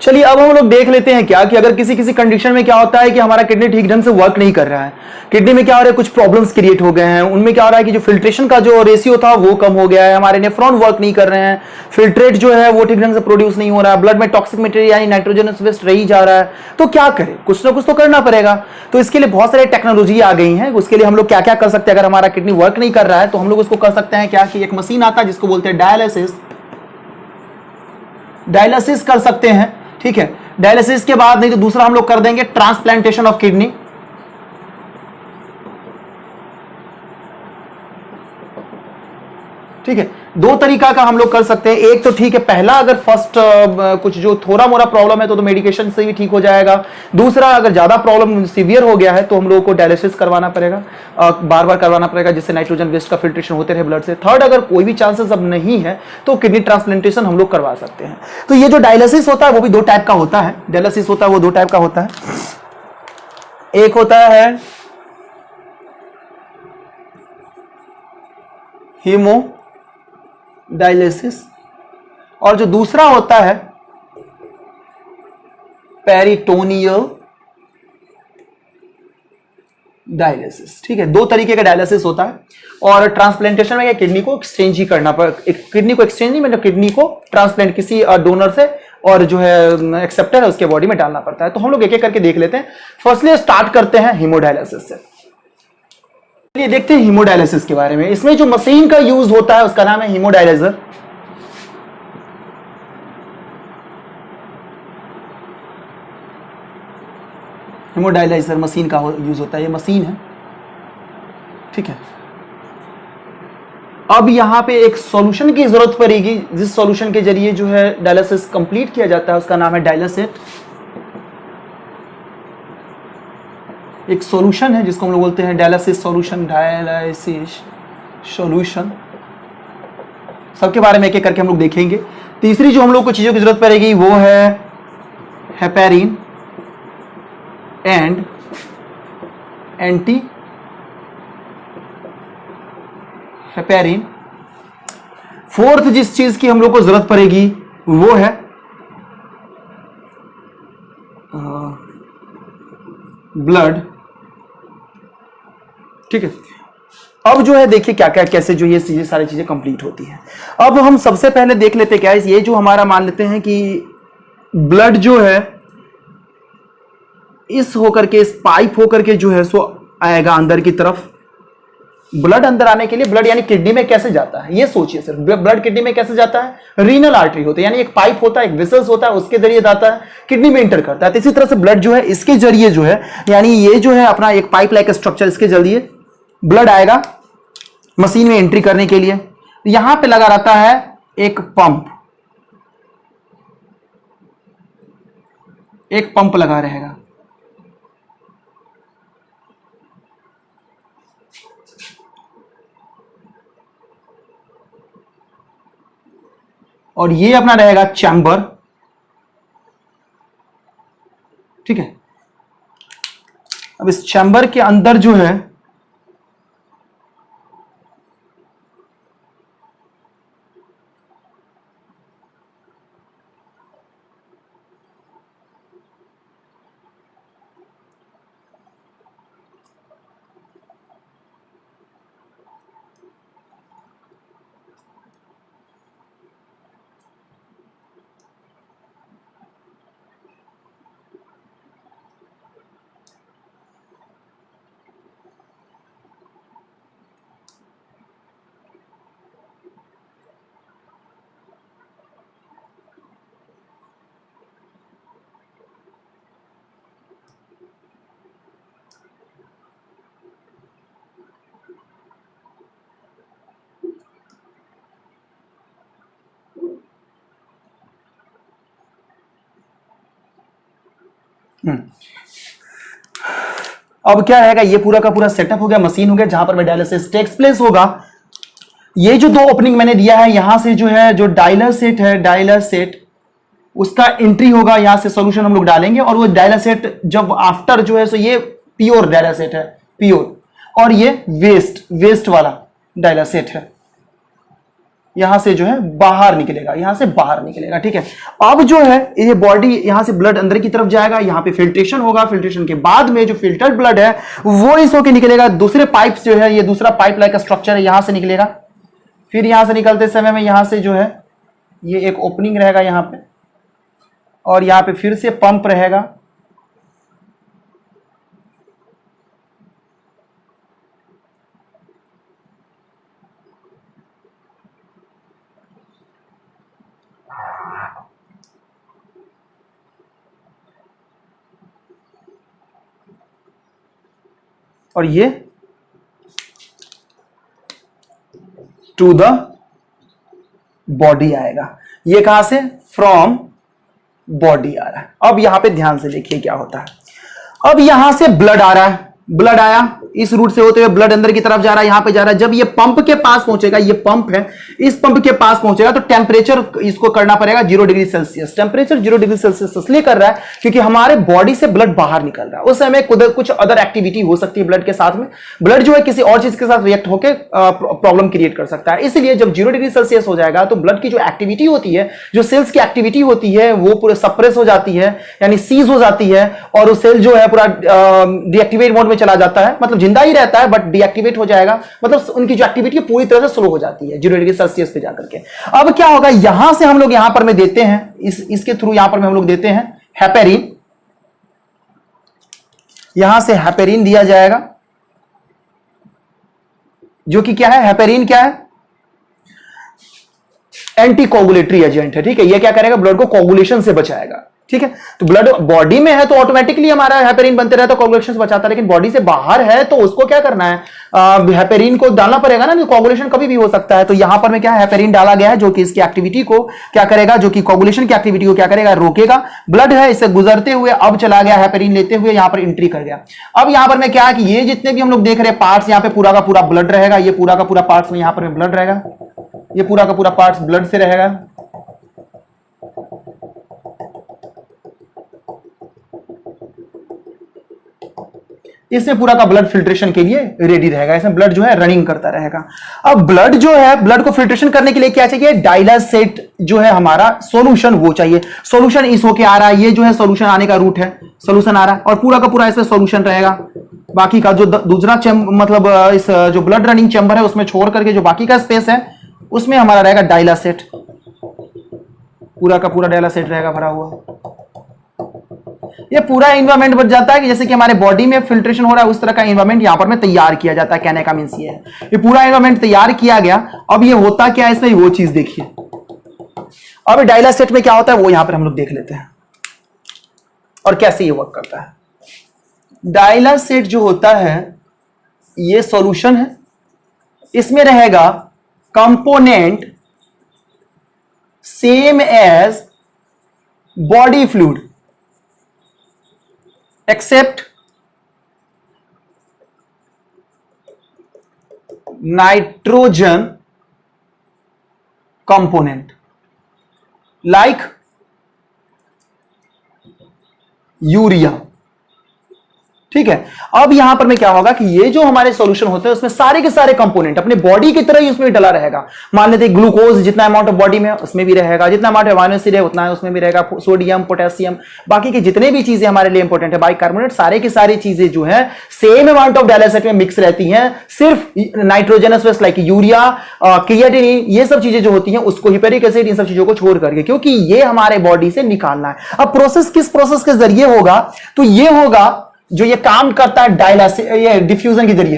चलिए अब हम लोग देख लेते हैं क्या कि अगर किसी किसी कंडीशन में क्या होता है कि हमारा किडनी ठीक ढंग से वर्क नहीं कर रहा है, किडनी में क्या हो रहा है, कुछ प्रॉब्लम्स क्रिएट हो गए हैं, उनमें क्या हो रहा है कि जो फिल्ट्रेशन का जो रेशियो था वो कम हो गया है, हमारे नेफ्रॉन वर्क नहीं कर रहे हैं, फिल्ट्रेट जो है वो ठीक ढंग से प्रोड्यूस नहीं हो रहा है, ब्लड में टॉक्सिक मटेरियल यानी नाइट्रोजनस वेस्ट रही जा रहा है, तो क्या करें, कुछ ना कुछ तो करना पड़ेगा। तो इसके लिए बहुत सारी टेक्नोलॉजी आ गई है। उसके लिए हम लोग क्या क्या कर सकते हैं, अगर हमारा किडनी वर्क नहीं कर रहा है तो हम लोग उसको कर सकते हैं क्या कि एक मशीन आता है जिसको बोलते हैं डायलिसिस, डायलिसिस कर सकते हैं। ठीक है, डायलिसिस के बाद नहीं तो दूसरा हम लोग कर देंगे ट्रांसप्लांटेशन ऑफ किडनी। ठीक है, दो तरीका का हम लोग कर सकते हैं। एक तो ठीक है, पहला अगर फर्स्ट कुछ जो थोड़ा मोड़ा प्रॉब्लम है तो मेडिकेशन से भी ठीक हो जाएगा। दूसरा अगर ज्यादा प्रॉब्लम सीवियर हो गया है तो हम लोगों को डायलिसिस करवाना पड़ेगा, बार बार करवाना पड़ेगा, जिससे नाइट्रोजन वेस्ट का फिल्ट्रेशन होते रहे ब्लड से। थर्ड, अगर कोई भी चांसेस अब नहीं है तो किडनी ट्रांसप्लांटेशन हम लोग करवा सकते हैं। तो ये जो डायलिसिस होता है वो भी दो टाइप का होता है, डायलिसिस होता है वो दो टाइप का होता है। एक होता है हीमो डायलिसिस और जो दूसरा होता है पेरिटोनियल डायलिसिस। ठीक है, दो तरीके का डायलिसिस होता है। और ट्रांसप्लांटेशन में क्या, किडनी को एक्सचेंज ही करना किडनी को एक्सचेंज नहीं मतलब किडनी को ट्रांसप्लांट किसी डोनर से और जो है एक्सेप्टर है उसके बॉडी में डालना पड़ता है। तो हम लोग एक एक करके देख लेते हैं। फर्स्टली स्टार्ट करते हैं हीमोडायलिसिस से। चलिए देखते हैं हीमोडायलिसिस के बारे में। इसमें जो मशीन का यूज होता है उसका नाम है हीमोडायलिजर। हीमोडायलिजर मशीन का यूज होता है, ये मशीन है। ठीक है, अब यहां पे एक सॉल्यूशन की जरूरत पड़ेगी, जिस सॉल्यूशन के जरिए जो है डायलिसिस कंप्लीट किया जाता है उसका नाम है डायलिसेट। एक सॉल्यूशन है जिसको हम लोग बोलते हैं डायलिसिस सॉल्यूशन, डायलिसिस सॉल्यूशन। सबके बारे में एक एक करके हम लोग देखेंगे। तीसरी जो हम लोग को चीजों की जरूरत पड़ेगी वो है heparin and anti heparin. Fourth जिस चीज की हम लोग को जरूरत पड़ेगी वो है ब्लड। ठीक है, अब जो है देखिए क्या क्या कैसे जो ये चीजें सारी चीजें कंप्लीट होती हैं। अब हम सबसे पहले देख लेते क्या है, ये जो हमारा मान लेते हैं कि ब्लड जो है इस होकर के, इस पाइप होकर के जो है सो आएगा अंदर की तरफ। ब्लड अंदर आने के लिए, ब्लड यानी किडनी में कैसे जाता है ये सोचिए सिर्फ, ब्लड किडनी में कैसे जाता है, रीनल आर्टरी होता है, यानी एक पाइप होता है, एक वेसल्स होता है, उसके जरिए जाता है, किडनी में इंटर करता है। तो इसी तरह से ब्लड जो है इसके जरिए जो है, यानी ये जो है अपना एक पाइप लाइक स्ट्रक्चर, इसके जरिए ब्लड आएगा मशीन में एंट्री करने के लिए। यहां पे लगा रहता है एक पंप, एक पंप लगा रहेगा। और ये अपना रहेगा चैम्बर। ठीक है, अब इस चैम्बर के अंदर जो है अब क्या रहेगा, ये पूरा का पूरा सेटअप हो गया, मशीन हो गया जहां पर डायलिसिस टेक्स प्लेस होगा। ये जो दो ओपनिंग मैंने दिया है, यहां से जो है जो डायलर सेट है, डायलर सेट उसका एंट्री होगा, यहां से सॉल्यूशन हम लोग डालेंगे और वो डायलर सेट जब आफ्टर जो है सो ये प्योर डायलर सेट है, प्योर, और ये वेस्ट वाला डायलर सेट है। यहां से जो है बाहर निकलेगा, यहां से बाहर निकलेगा। ठीक है, अब जो है ये बॉडी यहां से ब्लड अंदर की तरफ जाएगा, यहां पे फिल्ट्रेशन होगा, फिल्ट्रेशन के बाद में जो फिल्टर्ड ब्लड है वो इस होके निकलेगा। दूसरे पाइप जो है, ये दूसरा पाइप लाइक स्ट्रक्चर है, यहां से निकलेगा। फिर यहां से निकलते समय में यहां से जो है ये एक ओपनिंग रहेगा यहां पे, और यहां पे फिर से पंप रहेगा। और ये टू द बॉडी आएगा। ये कहां से? फ्रॉम बॉडी आ रहा है। अब यहां पे ध्यान से देखिए क्या होता है। अब यहां से ब्लड आ रहा है, ब्लड आया, इस रूट से होते हुए ब्लड अंदर की तरफ जा रहा है, यहां पे जा रहा है। जब ये पंप के पास पहुंचेगा, ये पंप है, इस पंप के पास पहुंचेगा तो टेम्परेचर इसको करना पड़ेगा 0 degree Celsius. Temperature 0 degree Celsius इसलिए कर रहा है क्योंकि हमारे बॉडी से ब्लड बाहर निकल रहा है। उस समय कुछ अदर एक्टिविटी हो सकती है ब्लड के साथ में, ब्लड जो है किसी और चीज के साथ रिएक्ट होकर प्रॉब्लम क्रिएट कर सकता है। इसलिए जब 0 डिग्री सेल्सियस हो जाएगा तो ब्लड की जो एक्टिविटी होती है, जो सेल्स की एक्टिविटी होती है, वो पूरे सप्रेस हो जाती है, यानी सीज हो जाती है, और वो सेल जो है पूरा डीएक्टिवेट मोड में चला जाता है। मतलब जिंदा ही रहता है बट डीएक्टिवेट हो जाएगा, मतलब उनकी जो एक्टिविटी पूरी तरह से स्लो हो जाती है 0 डिग्री सेल्सियस पे जाकर के। अब क्या होगा, यहां से हम लोग यहां पर में देते हैं, इसके थ्रू यहां पर में हम लोग देते हैं हेपेरिन। यहां से हेपेरिन दिया जाएगा, जो कि क्या है, हेपेरिन क्या है? एंटीकोगुलेटरी एजेंट है। ठीक है, ये क्या करेगा, ब्लड को कोगुलेशन से बचाएगा। ठीक है, तो ब्लड बॉडी में है तो ऑटोमेटिकली हमारा हेपेरिन बनते रहता है, कोगुलेशन से बचाता है। लेकिन बॉडी से बाहर है तो उसको क्या करना है, हेपेरिन को डालना पड़ेगा ना, कोगुलेशन कभी भी हो सकता है। तो यहां पर में क्या है, हेपेरिन डाला गया है, जो कि इसकी एक्टिविटी को क्या करेगा, जो कि कोगुलेशन की एक्टिविटी को क्या करेगा, रोकेगा। ब्लड है, इसे गुजरते हुए अब चला गया, हेपेरिन लेते हुए यहां पर एंट्री कर गया। अब यहां पर में क्या है कि ये जितने भी हम लोग देख रहे हैं पार्ट्स, यहां पे पूरा का पूरा ब्लड रहेगा, ये पूरा का पूरा पार्ट्स में यहां पर में ब्लड रहेगा, ये पूरा का पूरा पार्ट्स ब्लड से रहेगा। इसमें पूरा का ब्लड फिल्ट्रेशन के लिए रेडी रहेगा, इसमें ब्लड जो है रनिंग करता रहेगा। अब ब्लड जो है, ब्लड को फिल्ट्रेशन करने के लिए क्या चाहिए, डाइलासेट जो है हमारा सॉल्यूशन वो चाहिए। सॉल्यूशन इस होके आ रहा है, ये जो है सॉल्यूशन आने का रूट है, सॉल्यूशन आ रहा है, और पूरा का पूरा इसमें सॉल्यूशन रहेगा। बाकी का जो दूसरा मतलब इस जो ब्लड रनिंग चैम्बर है उसमें छोड़ करके जो बाकी का स्पेस है उसमें हमारा रहेगा डाइलासेट, पूरा का पूरा डाइलासेट रहेगा भरा हुआ। ये पूरा एनवायरमेंट बन जाता है कि जैसे कि हमारे बॉडी में फिल्ट्रेशन हो रहा है, उस तरह का एनवायरमेंट यहां पर में तैयार किया जाता है। कहने का मींस ये है, ये पूरा एनवायरमेंट तैयार किया गया। अब ये होता क्या है इसमें, वो चीज देखिए। अब डाइलासेट में क्या होता है वो यहां पर हम लोग देख लेते हैं और कैसे ये वर्क करता है। डाइलासेट जो होता है ये सॉल्यूशन है, इसमें रहेगा component same as body fluid except nitrogen component like urea. ठीक है, अब यहां पर में क्या होगा कि ये जो हमारे सॉल्यूशन होते हैं उसमें सारे के सारे कंपोनेंट अपने बॉडी की तरह ही उसमें डला रहेगा। मान लेते हैं ग्लूकोज जितना अमाउंट ऑफ बॉडी में उसमें भी रहेगा, जितना अमाउंट अमाइनो एसिड है उतना है उसमें भी रहेगा, सोडियम, पोटेशियम, बाकी की जितने भी चीजें हमारे लिए इंपॉर्टेंट है, बाइकार्बोनेट, सारे की सारी चीजें जो है सेम अमाउंट ऑफ डाइलासेट में मिक्स रहती हैं। सिर्फ nitrogenous waste like urea, creatinine, ये सब चीजें जो होती हैं उसको, हिपेरिक एसिड, इन सब चीजों को छोड़ करके, क्योंकि ये हमारे बॉडी से निकालना है। अब प्रोसेस किस प्रोसेस के जरिए होगा, तो ये होगा जो ये काम करता है डाइलासेट, ये डिफ्यूजन के जरिए,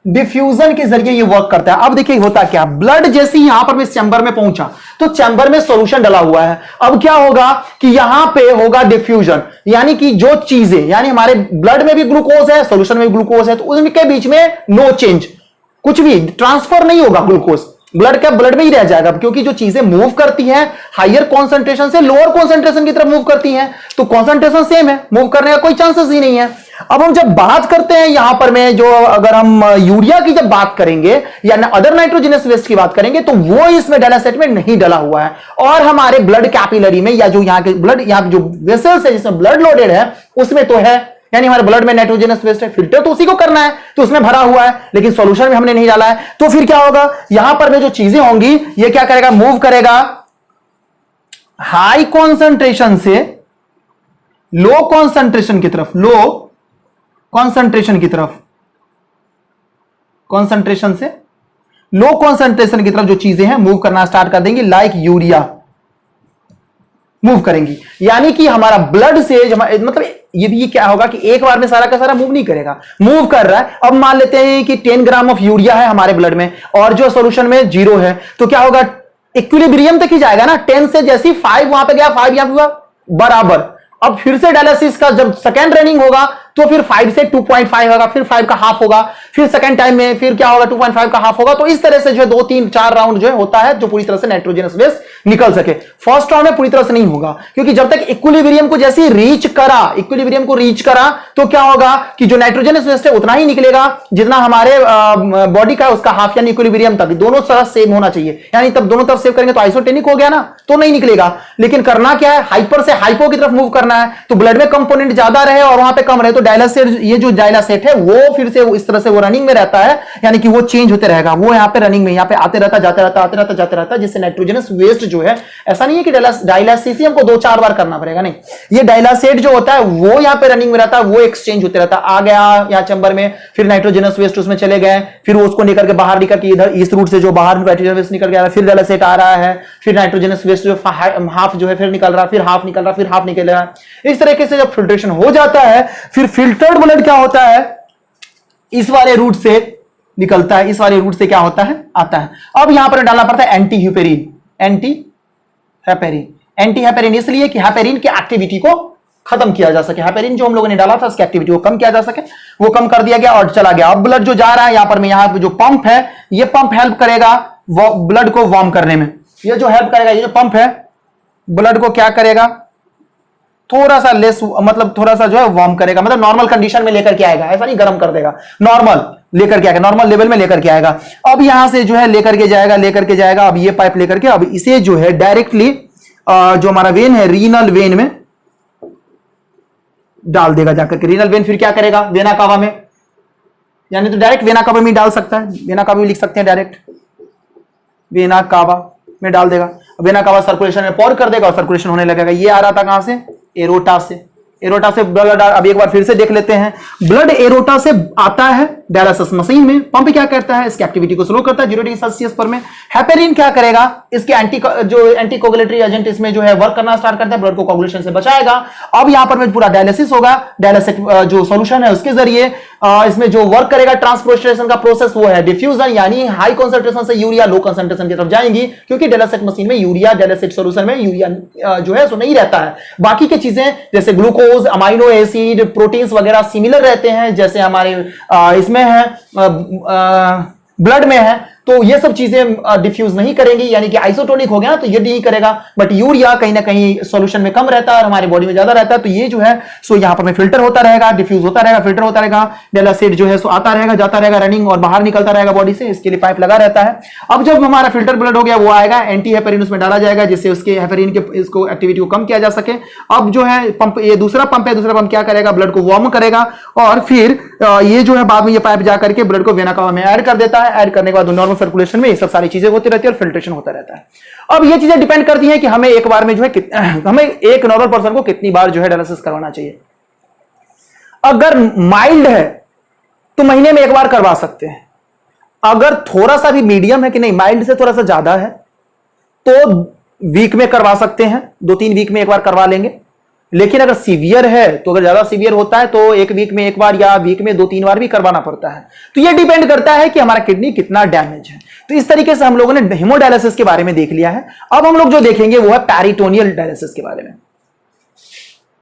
डिफ्यूजन के जरिए ये वर्क करता है। अब देखिए होता क्या, ब्लड जैसे ही यहां पर इस चैम्बर में पहुंचा तो चैम्बर में सॉल्यूशन डला हुआ है। अब क्या होगा कि यहां पे होगा डिफ्यूजन, यानी कि जो चीजें, यानी हमारे ब्लड में भी ग्लूकोज है, सॉल्यूशन में भी ग्लूकोज है, तो उनके बीच में नो चेंज, कुछ भी ट्रांसफर नहीं होगा ग्लूकोज, ब्लड का ब्लड में ही रह जाएगा। क्योंकि जो चीजें मूव करती हैं हायर कॉन्सेंट्रेशन से लोअर कॉन्सेंट्रेशन की तरफ मूव करती हैं, तो कॉन्सेंट्रेशन सेम है, मूव करने का कोई चांसेस ही नहीं है। अब हम जब बात करते हैं यहां पर में, जो अगर हम यूरिया की जब बात करेंगे या अदर नाइट्रोजनस वेस्ट की बात करेंगे, तो वो इसमें डाइलासेट में नहीं डला हुआ है। और हमारे ब्लड कैपिलरी में, या जो यहाँ के ब्लड, यहाँ जो वेसल्स है जिसमें ब्लड लोडेड है, उसमें तो है यानी हमारे ब्लड में नाइट्रोजनस वेस्ट है, फिल्टर तो उसी को करना है, तो उसमें भरा हुआ है, लेकिन सॉल्यूशन में हमने नहीं डाला है। तो फिर क्या होगा, यहां पर में जो चीजें होंगी ये क्या करेगा, मूव करेगा हाई कॉन्सेंट्रेशन से लो कॉन्सेंट्रेशन की तरफ, लो कॉन्सेंट्रेशन की तरफ, कॉन्सेंट्रेशन से लो कॉन्सेंट्रेशन की तरफ जो चीजें हैं मूव करना स्टार्ट कर देंगी, लाइक यूरिया मूव करेंगी। यानी कि हमारा ब्लड से मतलब ये भी क्या होगा कि एक बार में सारा का सारा मूव नहीं करेगा, मूव कर रहा है। अब मान लेते हैं कि 10 ग्राम ऑफ यूरिया है हमारे ब्लड में और जो सॉल्यूशन में 0 है, तो क्या होगा, इक्विलिब्रियम तक ही जाएगा ना। 10 से जैसी 5 वहां पे गया, 5 यहां हुआ बराबर। अब फिर से डायलिसिस का जब सेकेंड रनिंग होगा तो फिर 5 से 2.5 होगा, फिर 5 का हाफ होगा, फिर सेकंड टाइम में फिर क्या होगा, 2.5 का हाफ होगा। तो इस तरह से जो है 2 3 4 राउंड जो है होता है, जो पूरी तरह से नाइट्रोजनस वेस्ट निकल सके। फर्स्ट राउंड में पूरी तरह से नहीं होगा, क्योंकि जब तक इक्विलिब्रियम को जैसे रीच करा, इक्विलिब्रियम को रीच करा, तो क्या होगा कि जो नाइट्रोजनस वेस्ट है उतना ही निकलेगा जितना हमारे बॉडी का उसका हाफ, यानी इक्विलिब्रियम तक दोनों तरफ सेम होना चाहिए। यानी तब दोनों तरफ सेव करेंगे तो आइसोटेनिक हो गया ना, तो नहीं निकलेगा। लेकिन करना क्या है, हाइपर से हाइपो की तरफ मूव करना है, तो ब्लड में कंपोनेंट ज्यादा रहे और वहां पे कम रहे, तो डायलिसिस ये जो डायलासेट है वो फिर से इस तरह से वो रनिंग में रहता है, यानी कि वो चेंज होते रहेगा, वो यहां पे रनिंग में यहां पे आते रहता, जाते रहता, आते रहता, जाते रहता, जिससे नाइट्रोजनस वेस्ट जो है, ऐसा नहीं है कि डायलासिस ही हमको 2-4 बार करना पड़ेगा, नहीं, ये डायलासेट जो होता है वो यहां पे रनिंग में रहता है, वो एक्सचेंज होते रहता, आ गया यहां चैम्बर में, फिर नाइट्रोजनस वेस्ट उसमें चले गए, फिर उसको निकल के बाहर निकल के इधर इस रूट से जो बाहर नाइट्रोजनस वेस्ट निकल गया, फिर डायलासेट आ रहा है, फिर नाइट्रोजनस वेस्ट जो हाफ जो है फिर निकल रहा, फिर हाफ निकल रहा, फिर हाफ निकल रहा। इस तरीके से जब फिल्ट्रेशन हो जाता है, फिर फिल्टर्ड ब्लड क्या होता है, इस वाले रूट से निकलता है, इस वाले रूट से क्या होता है, आता है। अब यहां पर डालना पड़ता है anti heparin, anti heparin, anti heparin इसलिए कि हेपेरिन की एक्टिविटी को खत्म किया जा सके, हेपेरिन जो हम लोगों ने डाला था उसकी एक्टिविटी को कम किया जा सके, वो कम कर दिया गया और चला गया। अब ब्लड जो जा रहा है यहां पर में, यहां पर जो पंप है, ये पंप हेल्प करेगा ब्लड को वार्म करने में, ये जो हेल्प करेगा, ये जो पंप है ब्लड को क्या करेगा, थोड़ा सा लेस, मतलब थोड़ा सा जो है वार्म करेगा, मतलब नॉर्मल कंडीशन में लेकर के आएगा, ऐसा नहीं गर्म कर देगा, नॉर्मल लेकर के आएगा, नॉर्मल लेवल में लेकर के आएगा। अब यहां से जो है लेकर के जाएगा, अब ये पाइप लेकर के अब इसे जो है डायरेक्टली जो हमारा वेन है रीनल वेन में डाल देगा जाकर के। रीनल वेन फिर क्या करेगा, वेना कावा में, यानी तो डायरेक्ट वेना कावा में डाल सकता है, वेना कावा में लिख सकते हैं, डायरेक्ट वेना कावा में डाल देगा। वेना कावा सर्कुलेशन में पॉर कर देगा और सर्कुलेशन होने लगेगा। ये आ रहा था कहां से, एरोटा से, एरोटा से ब्लड। अब एक बार फिर से देख लेते हैं, ब्लड एरोटा से आता है डायलिसिस मशीन में, पंप क्या करता है, इसकी एक्टिविटी को स्लो करता है 0 डिग्री सेल्सियस पर में। हेपेरिन क्या करेगा, इसके एंटी कोगुलेटरी एजेंट इसमें जो है वर्क करना स्टार्ट करता है, ब्लड को कोगुलेशन से बचाएगा। अब यहां पर में पूरा डायलिसिस होगा, डायलिसिस जो सॉल्यूशन है उसके जरिए इसमें जो वर्क करेगा ट्रांसपोर्टेशन का प्रोसेस वो है डिफ्यूजन, यानी हाई कॉन्सेंट्रेशन से यूरिया लो कॉन्सेंट्रेशन की तरफ जाएंगी, क्योंकि डायलिसिस मशीन में यूरिया, डायलिसिस सॉल्यूशन में यूरिया जो है सो नहीं रहता है। बाकी की चीजें जैसे ग्लूकोज, अमाइनो एसिड, प्रोटीन्स वगैरह सिमिलर रहते हैं, जैसे हमारे इसमें है ब्लड में है, तो ये सब चीजें डिफ्यूज नहीं करेंगी, यानी कि आइसोटोनिक हो गया ना, तो ये नहीं करेगा। बट यूरिया कहीं ना कहीं सॉल्यूशन में कम रहता है और हमारी बॉडी में ज्यादा रहता है, तो ये जो है सो यहां पर में फिल्टर होता रहेगा, डिफ्यूज होता रहेगा, फिल्टर होता रहेगा, डायलिसिस जो है सो आता रहेगा, जाता रहेगा, रनिंग और बाहर निकलता रहेगा बॉडी से, इसके लिए पाइप लगा रहता है। अब जब हमारा फिल्टर ब्लड हो गया, वो आएगा एंटी हेपेरिन उसमें डाला जाएगा, जिससे उसके हेपेरिन के इसको एक्टिविटी को कम किया जा सके। अब जो है पंप, ये दूसरा पंप है, दूसरा पंप क्या करेगा, ब्लड को वार्म करेगा और फिर ये जो है बाद में ये पाइप जाकर के ब्लड को वेना कावा में ऐड कर देता है। ऐड करने के बाद नॉर्मल सर्कुलेशन में ये सब सारी चीजें होती रहती है और फिल्ट्रेशन होता रहता है। अब ये चीजें डिपेंड करती हैं कि हमें एक बार में जो है हमें एक नॉर्मल पर्सन को कितनी बार जो है डायलिसिस करवाना चाहिए। अगर माइल्ड है तो महीने में एक बार करवा सकते हैं। अगर थोड़ा सा भी मीडियम है कि नहीं, माइल्ड से थोड़ा सा ज्यादा है, तो वीक में करवा सकते हैं, 2-3 वीक में एक बार करवा लेंगे। लेकिन अगर सीवियर है, तो अगर ज्यादा सीवियर होता है तो 1 वीक में एक बार या वीक में 2-3 बार भी करवाना पड़ता है। तो यह डिपेंड करता है कि हमारा किडनी कितना डैमेज है। तो इस तरीके से हम लोगों ने हेमोडायलिसिस के बारे में देख लिया है। अब हम लोग जो देखेंगे वो है पेरिटोनियल डायलिसिस के बारे में।